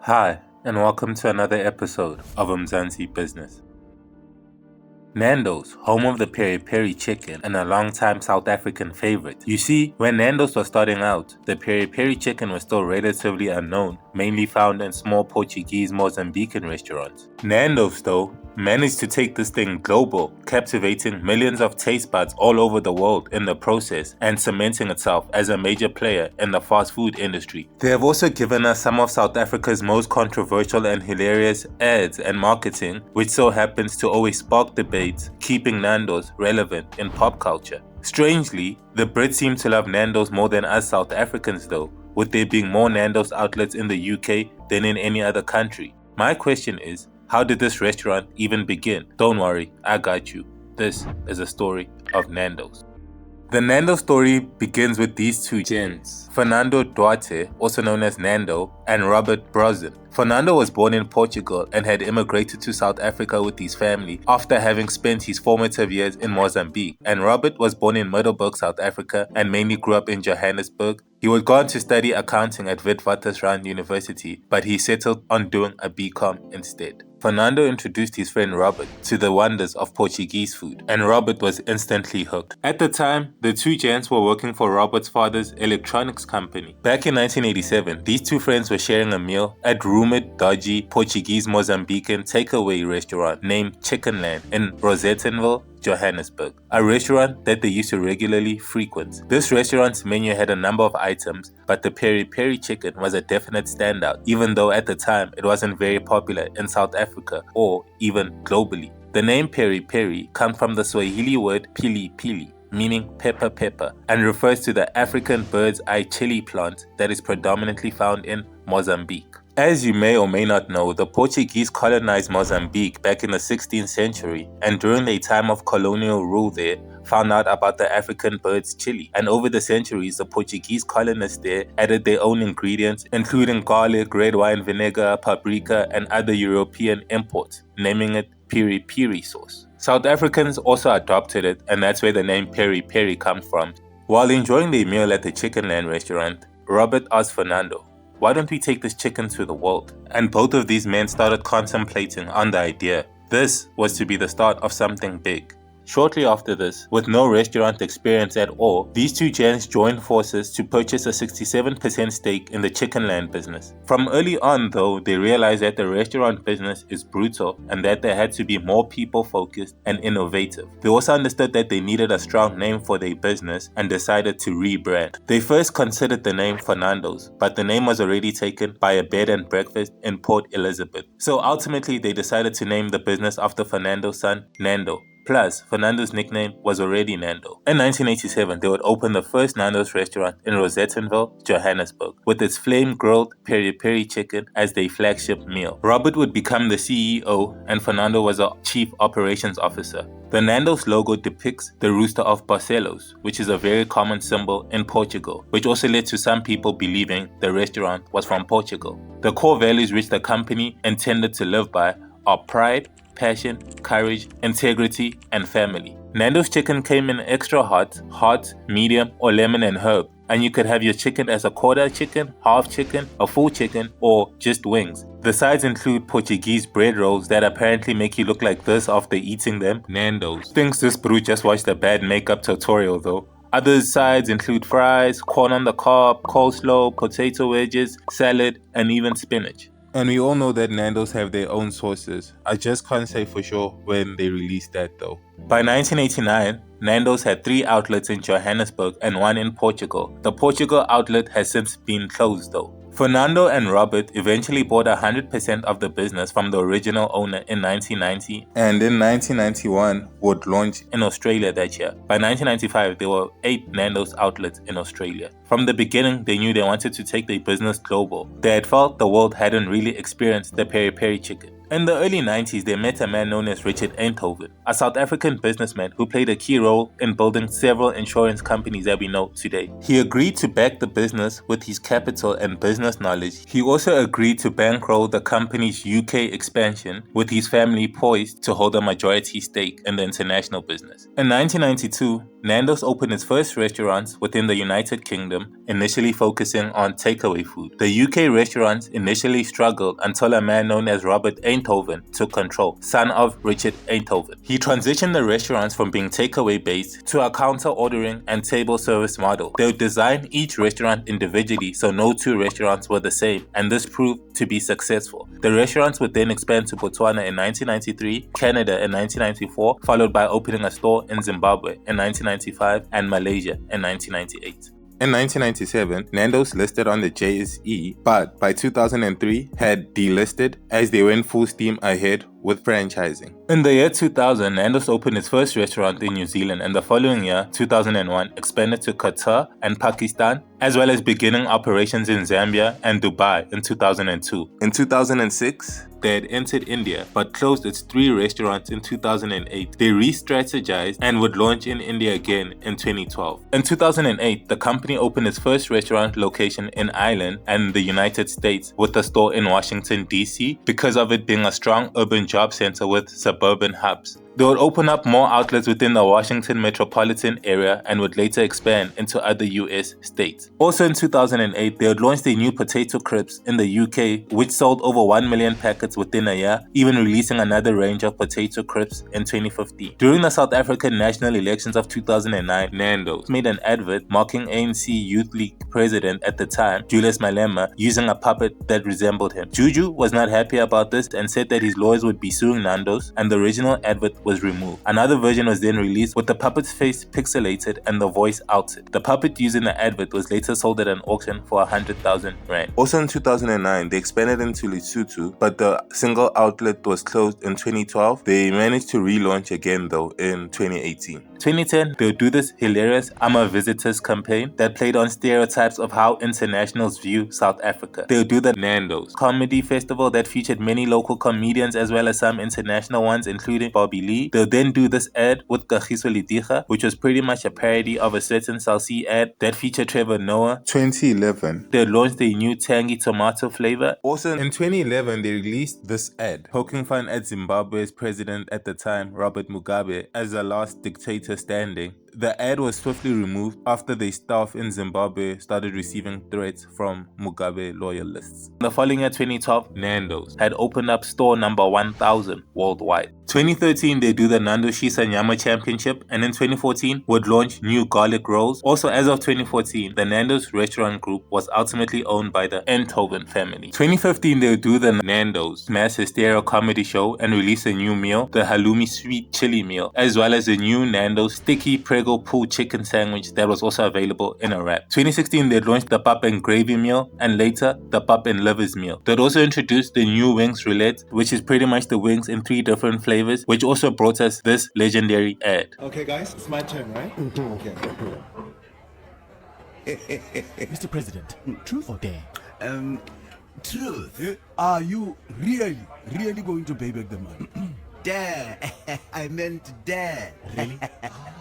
Hi, and welcome to another episode of Mzansi Business. Nando's, home of the peri peri chicken and a long-time South African favorite. You see, when Nando's was starting out, the peri peri chicken was still relatively unknown, mainly found in small Portuguese Mozambican restaurants. Nando's, though, managed to take this thing global, captivating millions of taste buds all over the world in the process and cementing itself as a major player in the fast food industry. They have also given us some of South Africa's most controversial and hilarious ads and marketing, which so happens to always spark debates, keeping Nando's relevant in pop culture. Strangely, the Brits seem to love Nando's more than us South Africans though, with there being more Nando's outlets in the UK than in any other country. My question is, how did this restaurant even begin? Don't worry, I got you. This is a story of Nando's. The Nando story begins with these two gents, Fernando Duarte, also known as Nando, and Robert Brozin. Fernando was born in Portugal and had immigrated to South Africa with his family after having spent his formative years in Mozambique. And Robert was born in Middelburg, South Africa, and mainly grew up in Johannesburg. He would go on to study accounting at Witwatersrand University, but he settled on doing a BCom instead. Fernando introduced his friend Robert to the wonders of Portuguese food, and Robert was instantly hooked. At the time, the two gents were working for Robert's father's electronics company. Back in 1987, these two friends were sharing a meal at rumored dodgy Portuguese Mozambican takeaway restaurant named Chickenland in Rosettenville, Johannesburg, a restaurant that they used to regularly frequent. This restaurant's menu had a number of items, but the peri peri chicken was a definite standout, even though at the time it wasn't very popular in South Africa or even globally. The name peri peri comes from the Swahili word pili pili, meaning pepper pepper, and refers to the African bird's eye chili plant that is predominantly found in Mozambique. As you may or may not know, the Portuguese colonized Mozambique back in the 16th century, and during their time of colonial rule there, found out about the African bird's chili. And over the centuries, the Portuguese colonists there added their own ingredients, including garlic, red wine vinegar, paprika, and other European imports, naming it peri peri sauce. South Africans also adopted it, and that's where the name peri peri comes from. While enjoying their meal at the Chickenland restaurant, Robert asked Fernando, "Why don't we take this chicken to the world?" And both of these men started contemplating on the idea. This was to be the start of something big. Shortly after this, with no restaurant experience at all, these two gents joined forces to purchase a 67% stake in the Chickenland business. From early on though, they realized that the restaurant business is brutal and that they had to be more people-focused and innovative. They also understood that they needed a strong name for their business and decided to rebrand. They first considered the name Fernando's, but the name was already taken by a bed and breakfast in Port Elizabeth. So ultimately, they decided to name the business after Fernando's son, Nando. Plus, Fernando's nickname was already Nando. In 1987, they would open the first Nando's restaurant in Rosettenville, Johannesburg, with its flame-grilled peri peri chicken as their flagship meal. Robert would become the CEO, and Fernando was a chief operations officer. The Nando's logo depicts the rooster of Barcelos, which is a very common symbol in Portugal, which also led to some people believing the restaurant was from Portugal. The core values which the company intended to live by are pride, passion, courage, integrity, and family. Nando's chicken came in extra hot, medium, or lemon and herb, and you could have your chicken as a quarter chicken, half chicken, a full chicken, or just wings. The sides include Portuguese bread rolls that apparently make you look like this after eating them. Nando's thinks this brew just watched a bad makeup tutorial though. Other sides include fries, corn on the cob, coleslaw, potato wedges, salad, and even spinach. And we all know that Nando's have their own sources. I just can't say for sure when they released that though. By 1989, Nando's had 3 outlets in Johannesburg and 1 in Portugal. The Portugal outlet has since been closed though. Fernando and Robert eventually bought 100% of the business from the original owner in 1990, and in 1991 would launch in Australia that year. By 1995, there were 8 Nando's outlets in Australia. From the beginning, they knew they wanted to take their business global. They had felt the world hadn't really experienced the peri peri chicken. In the early 90s, they met a man known as Richard Eindhoven, a South African businessman who played a key role in building several insurance companies that we know today. He agreed to back the business with his capital and business knowledge. He also agreed to bankroll the company's UK expansion, with his family poised to hold a majority stake in the international business. In 1992, Nando's opened its first restaurants within the United Kingdom, initially focusing on takeaway food. The UK restaurants initially struggled until a man known as Robert Eindhoven took control, son of Richard Eindhoven. He transitioned the restaurants from being takeaway based to a counter ordering and table service model. They would design each restaurant individually so no two restaurants were the same, and this proved to be successful. The restaurants would then expand to Botswana in 1993, Canada in 1994, followed by opening a store in Zimbabwe in 1995 and Malaysia in 1998. In 1997, Nando's listed on the JSE, but by 2003 had delisted as they went full steam ahead with franchising. In the year 2000, Nando's opened its first restaurant in New Zealand, and the following year, 2001, expanded to Qatar and Pakistan, as well as beginning operations in Zambia and Dubai in 2002. In 2006, they had entered India but closed its 3 restaurants in 2008. They re-strategized and would launch in India again in 2012. In 2008, the company opened its first restaurant location in Ireland and the United States, with a store in Washington, D.C., because of it being a strong urban job center with suburban hubs. They would open up more outlets within the Washington metropolitan area and would later expand into other US states. Also in 2008, they would launch their new potato crisps in the UK, which sold over 1 million packets within a year, even releasing another range of potato crisps in 2015. During the South African national elections of 2009, Nando's made an advert mocking ANC Youth League president at the time, Julius Malema, using a puppet that resembled him. Juju was not happy about this and said that his lawyers would be suing Nando's, and the original advert was removed. Another version was then released with the puppet's face pixelated and the voice outed. The puppet used in the advert was later sold at an auction for 100,000 rand. Also in 2009, they expanded into Lesotho, but the single outlet was closed in 2012. They managed to relaunch again though in 2018. 2010, they would do this hilarious I'm a Visitors campaign that played on stereotypes of how internationals view South Africa. They would do the Nando's comedy festival that featured many local comedians as well as some international ones, including Bobby Lee. They'll then do this ad with Kagiso Lidija, which was pretty much a parody of a certain Cell C ad that featured Trevor Noah. 2011, they launched their new tangy tomato flavor. Also in 2011, they released this ad, poking fun at Zimbabwe's president at the time, Robert Mugabe, as the last dictator standing. The ad was swiftly removed after the staff in Zimbabwe started receiving threats from Mugabe loyalists. In the following year, 2012, Nando's had opened up store number 1000 worldwide. 2013, they do the Nando Shisa Nyama Championship, and in 2014 would launch new garlic rolls. Also, as of 2014, the Nando's restaurant group was ultimately owned by the Eindhoven family. 2015, they would do the Nando's Mass Hysteria comedy show and release a new meal, the Halloumi Sweet Chili meal, as well as the new Nando's Sticky Prego Poo chicken sandwich that was also available in a wrap. 2016, they launched the Pap and Gravy meal, and later the Pap and Livers meal. They'd also introduced the new Wings Roulette, which is pretty much the wings in 3 different flavors, which also brought us this legendary ad. Okay guys, it's my turn, right? Okay. Mr. President, truth or dare? Truth. Are you really going to pay back the money? Dare. I meant dare. Really?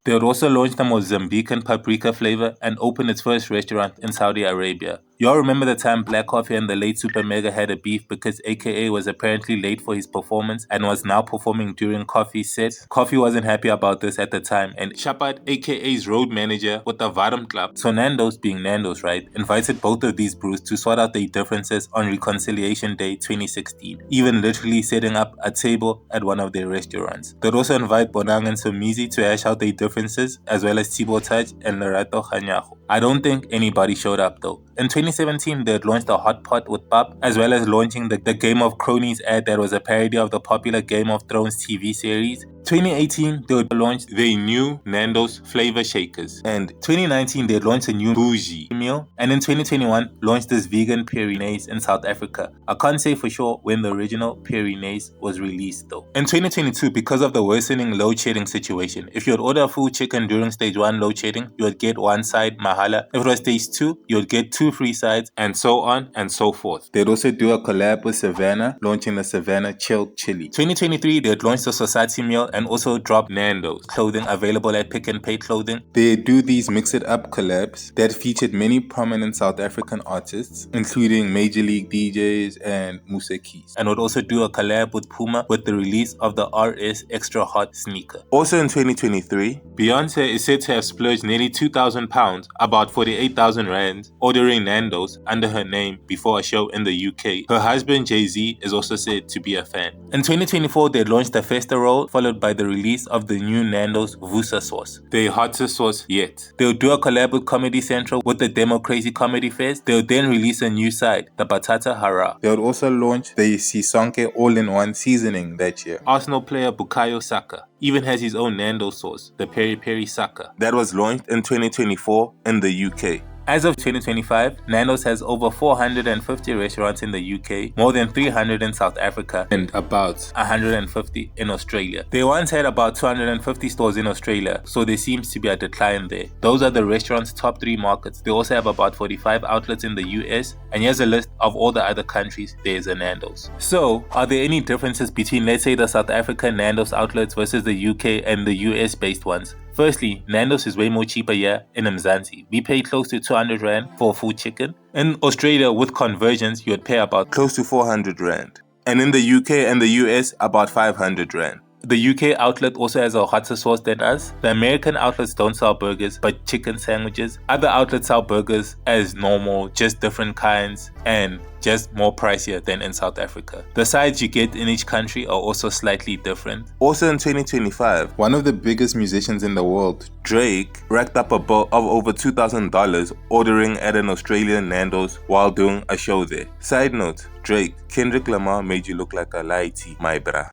They would also launch the Mozambican paprika flavor and open its first restaurant in Saudi Arabia. Y'all remember the time Black Coffee and the late Super Mega had a beef because AKA was apparently late for his performance and was now performing during Coffee's set? Coffee wasn't happy about this at the time, and Shapat, AKA's road manager with the Varam Club, so Nando's being Nando's, right, invited both of these brews to sort out their differences on Reconciliation Day 2016, even literally setting up a table at one of their restaurants. They'd also invite Bonang and Somizi to hash out their differences, as well as Thibo Taj and Lerato Khanyago. I don't think anybody showed up though. In 2017, they had launched a hot pot with Pap, as well as launching the Game of Cronies ad that was a parody of the popular Game of Thrones TV series. 2018, they would launch their new Nando's flavor shakers. And 2019, they launched a new bougie meal. And in 2021, launched this vegan peri-naise in South Africa. I can't say for sure when the original peri-naise was released though. In 2022, because of the worsening load shedding situation, if you would order a full chicken during stage 1 load shedding, you would get one side mahala. If it was stage 2, you would get 2 free sides, and so on and so forth. They'd also do a collab with Savannah, launching the Savannah Chilled Chili. 2023, they'd launch the Society meal and also drop Nando's clothing available at Pick n Pay Clothing. They do these mix it up collabs that featured many prominent South African artists, including Major League DJs and Musa Keys. And would also do a collab with Puma with the release of the RS Extra Hot sneaker. Also in 2023, Beyonce is said to have splurged nearly £2,000, about 48,000 rands, ordering Nando's under her name before a show in the UK. Her husband Jay-Z is also said to be a fan. In 2024, they launched the Festa roll, followed by the release of the new Nando's Vusa sauce, their hottest sauce yet. They'll do a collab with Comedy Central with the Demo Crazy Comedy Fest. They'll then release a new side, the Batata Hara. They'll also launch the Sisonke all-in-one seasoning that year. Arsenal player Bukayo Saka even has his own Nando's sauce, the Peri Peri Saka, that was launched in 2024 in the UK. As of 2025, Nando's has over 450 restaurants in the UK, more than 300 in South Africa, and about 150 in Australia. They once had about 250 stores in Australia, so there seems to be a decline there. Those are the restaurant's top 3 markets. They also have about 45 outlets in the US, and here's a list of all the other countries there is a Nando's. So, are there any differences between, let's say, the South African Nando's outlets versus the UK and the US based ones? Firstly, Nando's is way more cheaper here in Mzansi. We pay close to 200 Rand for a full chicken. In Australia, with conversions, you would pay about close to 400 Rand. And in the UK and the US, about 500 Rand. The UK outlet also has a hotter sauce than us. The American outlets don't sell burgers, but chicken sandwiches. Other outlets sell burgers as normal, just different kinds, and just more pricier than in South Africa. The sides you get in each country are also slightly different. Also in 2025, one of the biggest musicians in the world, Drake, racked up a bill of over $2,000 ordering at an Australian Nando's while doing a show there. Side note, Drake, Kendrick Lamar made you look like a lighty, my brah.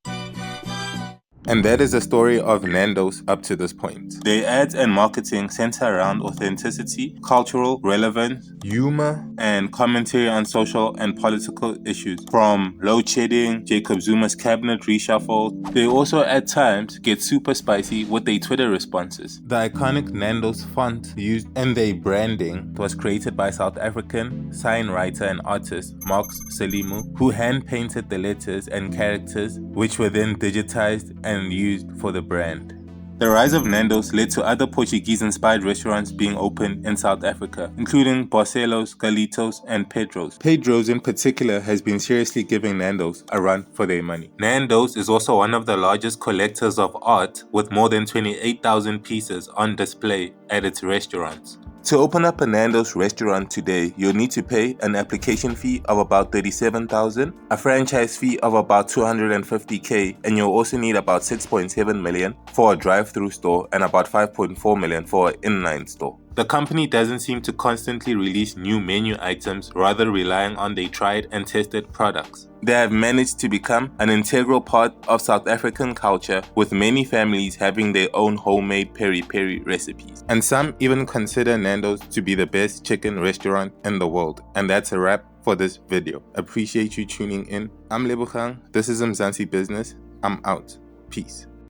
And that is the story of Nando's up to this point. Their ads and marketing center around authenticity, cultural relevance, humor, and commentary on social and political issues. From load shedding, Jacob Zuma's cabinet reshuffle, they also at times get super spicy with their Twitter responses. The iconic Nando's font used in their branding was created by South African sign writer and artist Marx Selimu, who hand-painted the letters and characters, which were then digitized and used for the brand. The rise of Nando's led to other Portuguese-inspired restaurants being opened in South Africa, including Barcelos, Galitos, and Pedro's. Pedro's in particular has been seriously giving Nando's a run for their money. Nando's is also one of the largest collectors of art, with more than 28,000 pieces on display at its restaurants. To open up a Nando's restaurant today, you'll need to pay an application fee of about 37,000, a franchise fee of about 250k, and you'll also need about 6.7 million for a drive-through store and about 5.4 million for an inline store. The company doesn't seem to constantly release new menu items, rather relying on their tried and tested products. They have managed to become an integral part of South African culture, with many families having their own homemade peri-peri recipes. And some even consider Nando's to be the best chicken restaurant in the world. And that's a wrap for this video. Appreciate you tuning in. I'm Lebogang. This is Mzansi Business. I'm out. Peace.